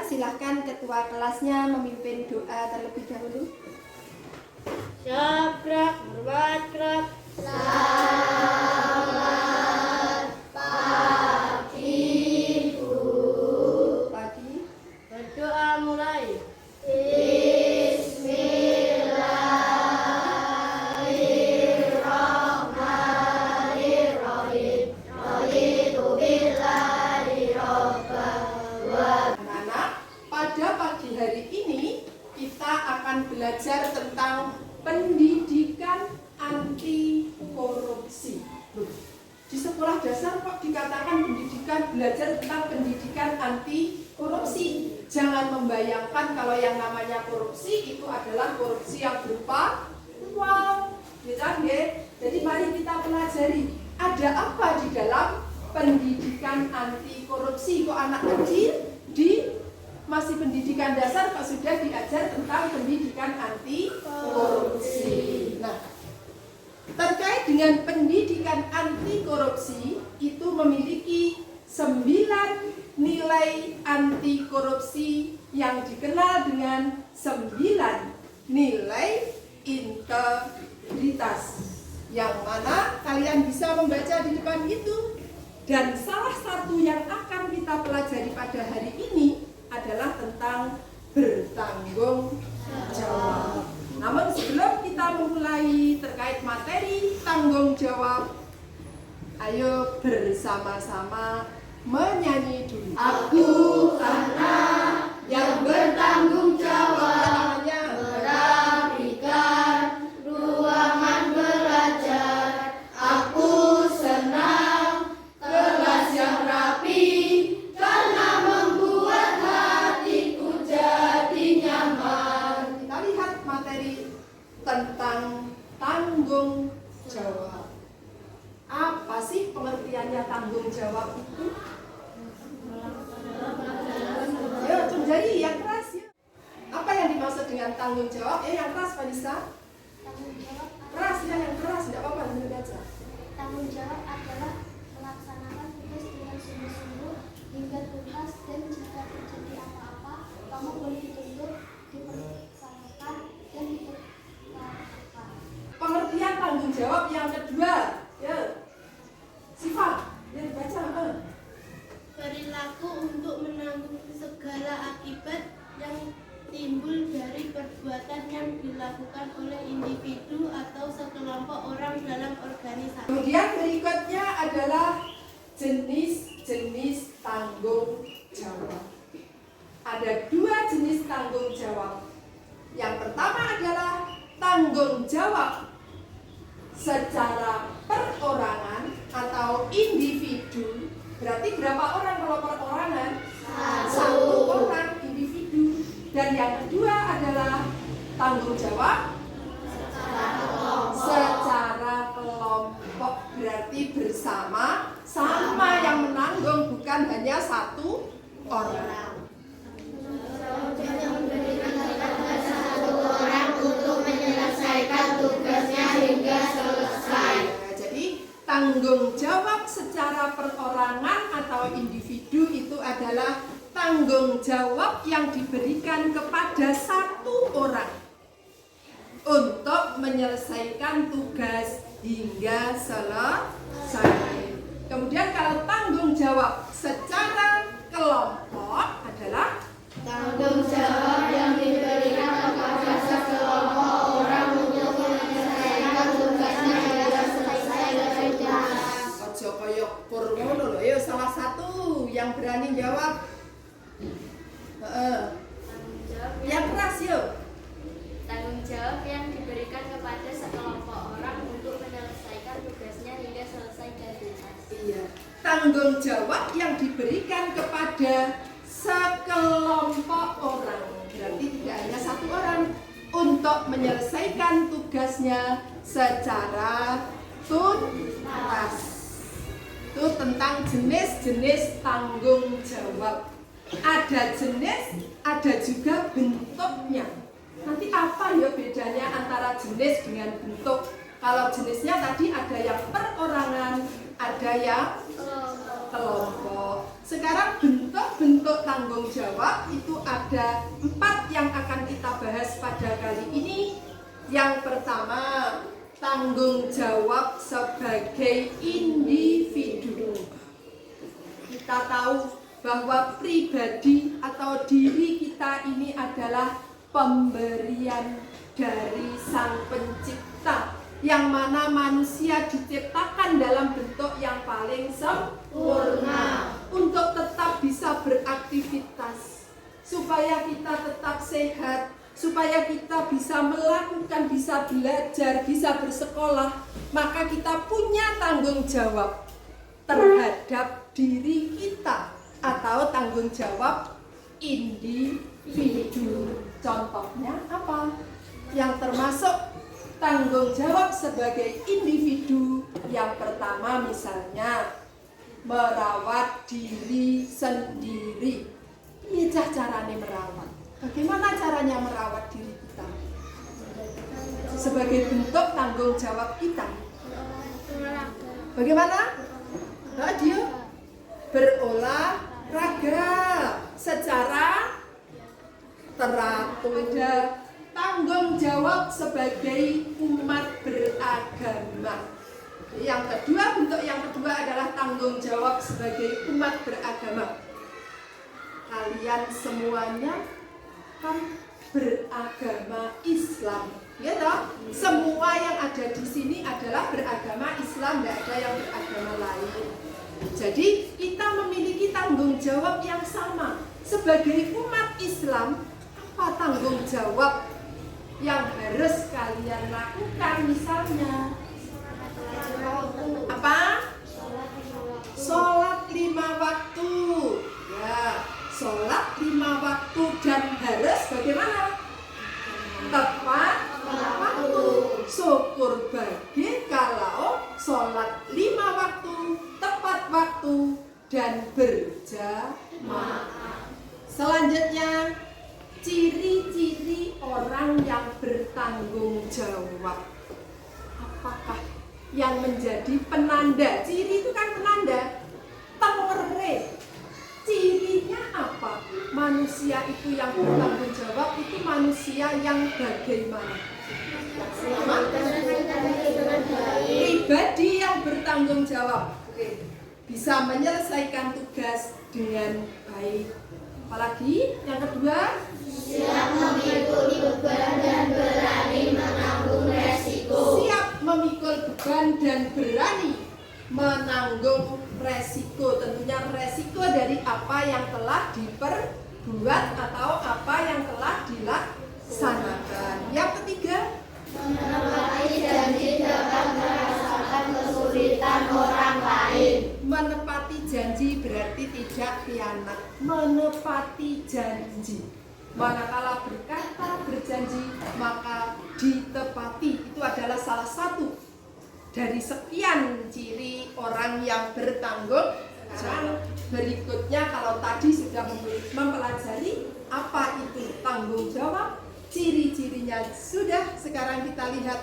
silahkan ketua kelasnya memimpin doa terlebih dahulu. Syabrak, hormat, kerap. Selamat pagi, Bu. Pagi. Berdoa mulai. Bismillahirrahmanirrahim. Raditu billahi robba. Anak-anak, pada pagi hari ini kita akan belajar tentang pendidikan anti korupsi. Di sekolah dasar kok dikatakan belajar tentang pendidikan anti korupsi. Jangan membayangkan kalau yang namanya korupsi itu adalah korupsi yang berupa uang. Jadi mari kita pelajari ada apa di dalam pendidikan anti korupsi. Kok anak kecil masih pendidikan dasar kok sudah diajar tentang pendidikan anti korupsi. Nah, terkait dengan pendidikan anti korupsi itu memiliki 9 nilai anti korupsi yang dikenal dengan 9 nilai integritas, yang mana kalian bisa membaca di depan itu. Dan salah satu yang akan kita pelajari pada hari ini adalah tentang bertanggung jawab. Namun sebelum kita memulai terkait materi tanggung jawab, ayo bersama-sama menyanyi dulu. Aku anak yang bertanggung jawab, merapikan ruangan belajar. Aku senang kelas yang rapi karena membuat hatiku jadi nyaman. Kita lihat materi tentang tanggung jawab. Apa sih pengertiannya tanggung jawab itu? Ya, jadi yang keras ya. Apa yang dimaksud dengan tanggung jawab? Yang keras, Vanessa. Tanggung jawab Keras ya, yang keras, tidak apa-apa, sambil baca. tanggung jawab adalah melaksanakan tugas dengan sungguh-sungguh hingga tuntas, dan jika terjadi apa-apa, kamu boleh dituntut, dipersalahkan, dan diperlakukan. Pengertian tanggung jawab yang kedua, ya. Sifat, ya dibaca. Perilaku untuk menanggung segala akibat yang timbul dari perbuatan yang dilakukan oleh individu atau sekelompok orang dalam organisasi. Kemudian berikutnya adalah jenis-jenis tanggung jawab. Ada 2 jenis tanggung jawab. Yang pertama adalah tanggung jawab secara perorangan atau individu. Berarti berapa orang kalau perorangan? 1 orang individu. Dan yang kedua adalah tanggung jawab secara kelompok, berarti bersama, sama yang menanggung, bukan hanya 1 orang. Orang untuk menyelesaikan tugasnya hingga selesai. Jadi tanggung jawab secara perorangan atau individu itu adalah tanggung jawab yang diberikan kepada 1 orang untuk menyelesaikan tugas hingga selesai. Kemudian kalau tanggung jawab secara kelompok adalah Tanggung jawab yang diberikan kepada sekelompok orang untuk menyelesaikan tugasnya hingga selesai dengan tuntas. ojo koyok purwono loh. Ayo salah satu yang berani jawab. Yang keras yuk. Tanggung jawab yang diberikan kepada sekelompok orang untuk menyelesaikan tugasnya hingga selesai dan tuntas. Iya. Tanggung jawab yang diberikan kepada sekelompok orang, berarti tidak hanya 1 orang, untuk menyelesaikan tugasnya secara tuntas. Itu tentang jenis-jenis tanggung jawab. Ada jenis, ada juga bentuknya. Nanti apa ya bedanya antara jenis dengan bentuk? Kalau jenisnya tadi ada yang perorangan, ada yang kelompok. Sekarang bentuk bentuk tanggung jawab itu ada 4 yang akan kita bahas pada kali ini. Yang pertama, tanggung jawab sebagai individu. Kita tahu bahwa pribadi atau diri kita ini adalah pemberian dari Sang Pencipta, yang mana manusia diciptakan dalam bentuk yang paling sempurna untuk tetap bisa beraktivitas, supaya kita tetap sehat, supaya kita bisa melakukan, bisa belajar, bisa bersekolah. Maka kita punya tanggung jawab terhadap diri kita atau tanggung jawab individu. Contohnya apa? Yang termasuk tanggung jawab sebagai individu, yang pertama misalnya merawat diri sendiri. Iya caranya merawat. Bagaimana caranya merawat diri kita? Sebagai bentuk tanggung jawab kita. Bagaimana? Dia berolahraga secara teratur. Tanggung jawab sebagai umat beragama. Yang kedua, bentuk yang kedua adalah tanggung jawab sebagai umat beragama. Kalian semuanya kan beragama Islam, ya toh? Semua yang ada di sini adalah beragama Islam, tidak ada yang beragama lain. Jadi kita memiliki tanggung jawab yang sama sebagai umat Islam. Apa tanggung jawab yang harus kalian lakukan? Misalnya apa? Sholat 5 waktu. Ya, sholat 5 waktu dan harus bagaimana? Tepat waktu. Syukur bagi kalau sholat 5 waktu, tepat waktu dan berjamaah. Selanjutnya, ciri-ciri orang yang bertanggung jawab. Apakah yang menjadi penanda? Ciri itu kan penanda. Tengere. Cirinya apa? Manusia itu yang bertanggung jawab itu manusia yang bagaimana? Pribadi yang bertanggung jawab. Bisa menyelesaikan tugas dengan baik. Apalagi yang kedua, siap memikul beban dan berani menanggung resiko. Siap memikul beban dan berani menanggung resiko. Tentunya resiko dari apa yang telah diperbuat atau apa yang telah dilaksanakan. Yang ketiga, menepati janji dapat merasakan kesulitan orang lain. Menepati janji berarti tidak khianat. Menepati janji, manakala berkata berjanji maka ditepati. Itu adalah salah satu dari sekian ciri orang yang bertanggung jawab. Berikutnya, kalau tadi sudah mempelajari apa itu tanggung jawab, ciri-cirinya sudah, sekarang kita lihat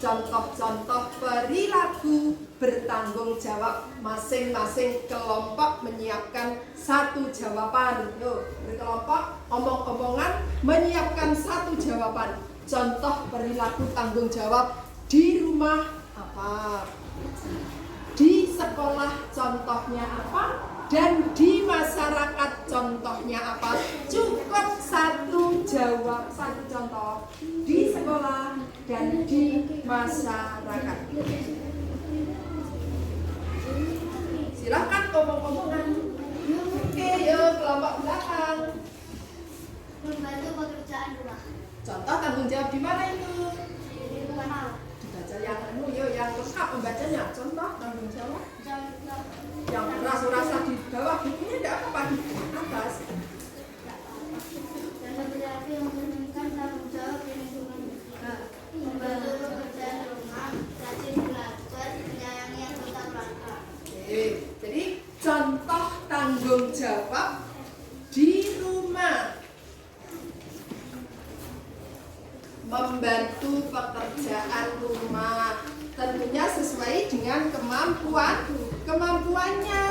contoh-contoh perilaku bertanggung jawab. Masing-masing kelompok menyiapkan satu jawaban. Yuk, berkelompok, omong-omongan, menyiapkan satu jawaban. Contoh perilaku tanggung jawab di rumah apa? Di sekolah contohnya apa? Dan di masyarakat contohnya apa? Cukup satu jawab, satu contoh. Di sekolah dan di masyarakat. Silakan omong-omongan. Oke, yuk kelompok belakang. Membantu pekerjaan rumah. Contoh tanggung jawab di mana itu? Dibaca Dibaca yang yang lengkap membacanya. Contoh tanggung jawab. Yang rasa-rasa di bawah bukunya tidak apa-apa, di atas. dan laki-laki yang menunjukkan tanggung jawab di lingkungan juga. Membantu pekerjaan rumah, rajin belajar, menyayangi anggota keluarga. Oke, jadi contoh tanggung jawab di rumah. Membantu pekerjaan rumah, tentunya sesuai dengan kemampuannya.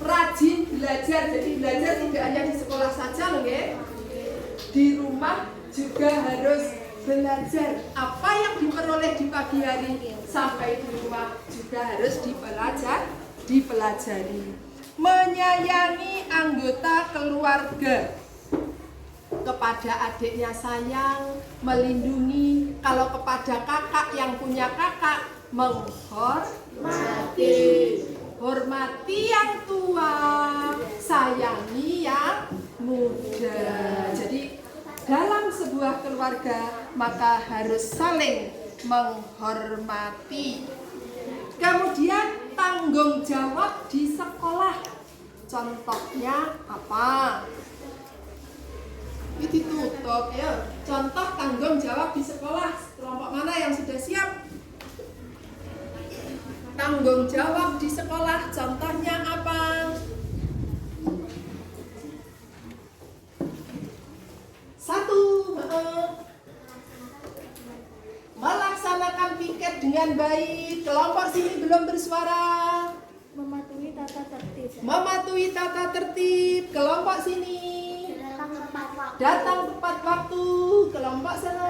rajin belajar. Jadi belajar tidak hanya di sekolah saja loh ya. Di rumah juga harus belajar. Apa yang diperoleh di pagi hari sampai di rumah juga harus dipelajari. Menyayangi anggota keluarga. Kepada adiknya sayang, melindungi. Kalau kepada kakak yang punya kakak, menghormati. Hormati yang tua, sayangi yang muda. Jadi dalam sebuah keluarga maka harus saling menghormati. Kemudian tanggung jawab di sekolah. Contohnya apa? Ini ditutup ya. Contoh tanggung jawab di sekolah. Kelompok mana yang sudah siap? Tanggung jawab di sekolah. Contohnya apa? Satu, melaksanakan piket dengan baik. Kelompok sini belum bersuara. Mematuhi tata tertib. Mematuhi tata tertib. Kelompok sini datang tepat waktu. Kelompok sana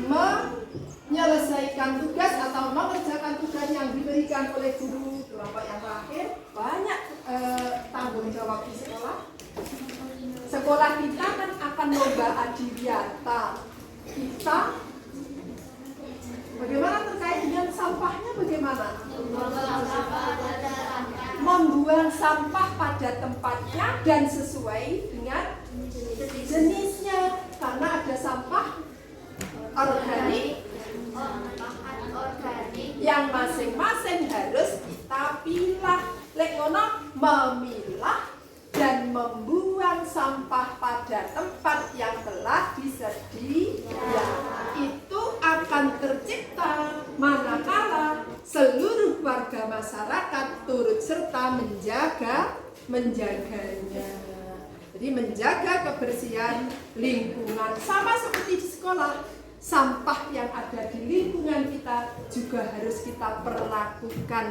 menyelesaikan tugas atau mengerjakan tugas yang diberikan oleh guru. Kelompok yang terakhir banyak tanggung jawab di sekolah. Sekolah kita kan akan lomba adiwiyata. Kita bagaimana terkait dengan sampahnya bagaimana? Membuang sampah pada tempatnya dan sesuai dengan jenisnya. Karena ada sampah organik yang masing-masing harus kita pilah. Lek ngono memilah dan membuang sampah pada tempat yang telah disediakan. Itu akan tercipta manakala seluruh warga masyarakat turut serta menjaganya. Jadi menjaga kebersihan lingkungan sama seperti di sekolah. Sampah yang ada di lingkungan kita juga harus kita perlakukan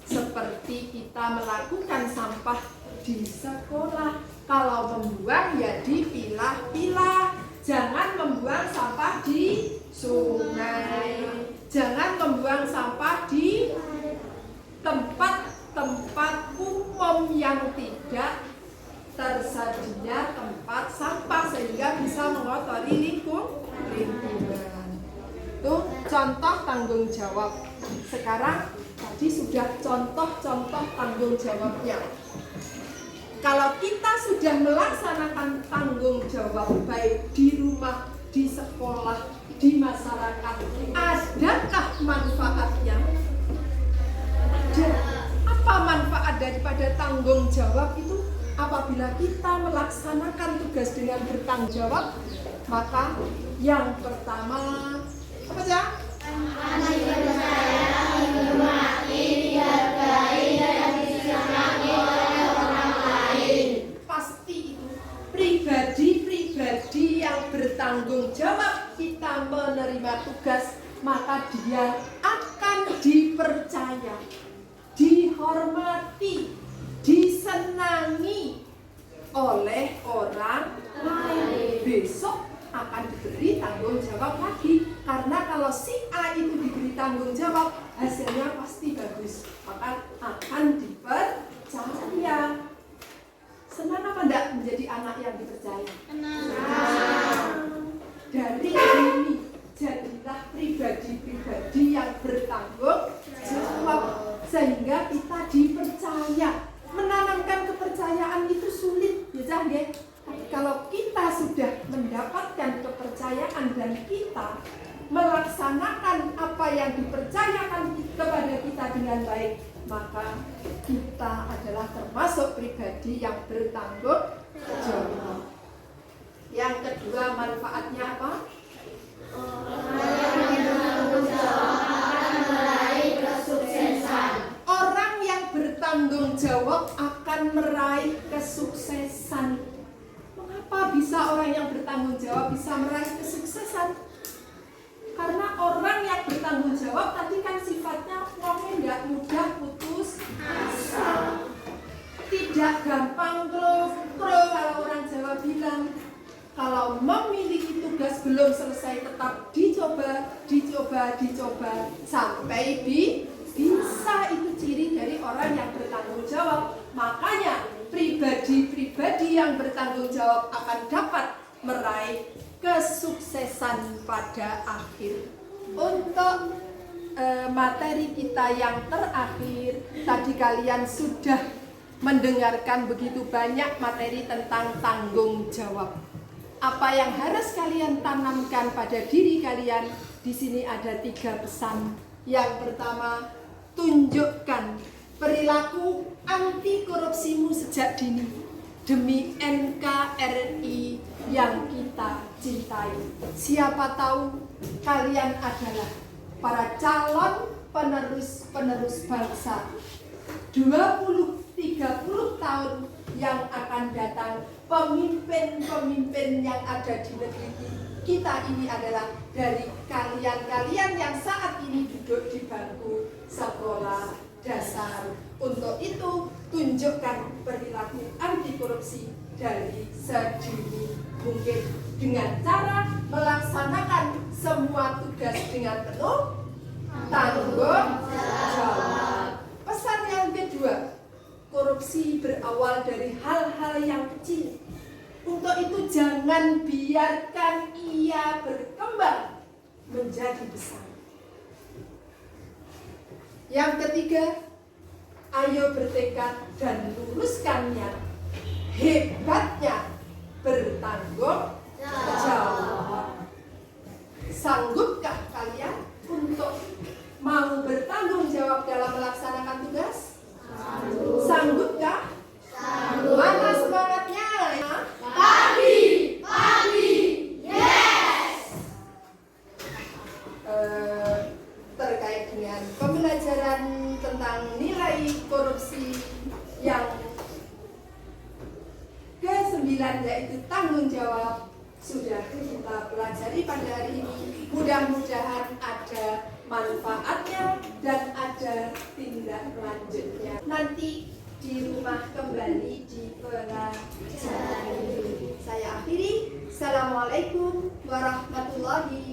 seperti kita melakukan sampah di sekolah. Kalau membuang ya dipilah-pilah. Jangan membuang sampah di sungai. Jangan membuang sampah di tempat-tempat umum yang tidak tersedia tempat sampah sehingga bisa mengotori lingkungan. Itu contoh tanggung jawab. Sekarang tadi sudah contoh-contoh tanggung jawabnya. Kalau kita sudah melaksanakan tanggung jawab baik di rumah, di sekolah, di masyarakat, adakah manfaatnya? Ada. Apa manfaat daripada tanggung jawab itu? Apabila kita melaksanakan tugas dengan bertanggung jawab, maka yang pertama apa saja? Pasti itu pribadi-pribadi yang bertanggung jawab kita menerima tugas, maka dia akan dipercaya, dihormati, disenangi oleh orang lain. Besok akan diberi tanggung jawab lagi. Karena kalau si A itu diberi tanggung jawab, hasilnya pasti bagus, maka akan dipercaya. Senang apa enggak menjadi anak yang dipercaya? Senang. Dari ini jadilah pribadi-pribadi yang bertanggung jawab sehingga kita dipercaya. Menanamkan kepercayaan itu sulit, ya nggih. Kalau kita sudah mendapatkan kepercayaan dan kita melaksanakan apa yang dipercayakan kepada kita dengan baik, maka kita adalah termasuk pribadi yang bertanggung jawab. Yang kedua, manfaatnya apa? Orang yang bertanggung jawab akan meraih kesuksesan. Mengapa bisa orang yang bertanggung jawab bisa meraih kesuksesan? Karena orang yang bertanggung jawab tadi kan sifatnya orangnya nggak mudah putus asa, tidak gampang kro kalau orang Jawa bilang. Kalau memiliki tugas belum selesai tetap dicoba sampai bisa. Itu ciri dari orang yang bertanggung jawab. Makanya pribadi-pribadi yang bertanggung jawab akan dapat meraih kesuksesan pada akhir. Untuk materi kita yang terakhir, tadi kalian sudah mendengarkan begitu banyak materi tentang tanggung jawab. Apa yang harus kalian tanamkan pada diri kalian? Di sini ada 3 pesan. Yang pertama, tunjukkan perilaku anti korupsimu sejak dini demi NKRI yang kita cintai. Siapa tahu kalian adalah para calon penerus bangsa 20-30 tahun yang akan datang. Pemimpin-pemimpin yang ada di negeri kita ini adalah dari kalian-kalian yang saat ini duduk di bangku sekolah dasar. Untuk itu, tunjukkan perilaku anti korupsi dari sedini mungkin dengan cara melaksanakan semua tugas dengan penuh tanggung jawab. Pesan yang kedua, korupsi berawal dari hal-hal yang kecil. Untuk itu jangan biarkan ia berkembang menjadi besar. Yang ketiga, ayo bertekad dan luluskannya. Hebatnya bertanggung jawab. Sanggupkah kalian untuk mau bertanggung jawab dalam melaksanakan tugas? Sanggupkah? Mana semangatnya? Pagi, yes. Terkait dengan pembelajaran tentang nilai korupsi yang ke-9 yaitu tanggung jawab sudah kita pelajari pada hari ini. Mudah-mudahan ada manfaatnya dan ada tindak lanjutnya. Nanti di rumah kembali dipelajari. Saya akhiri. Assalamualaikum warahmatullahi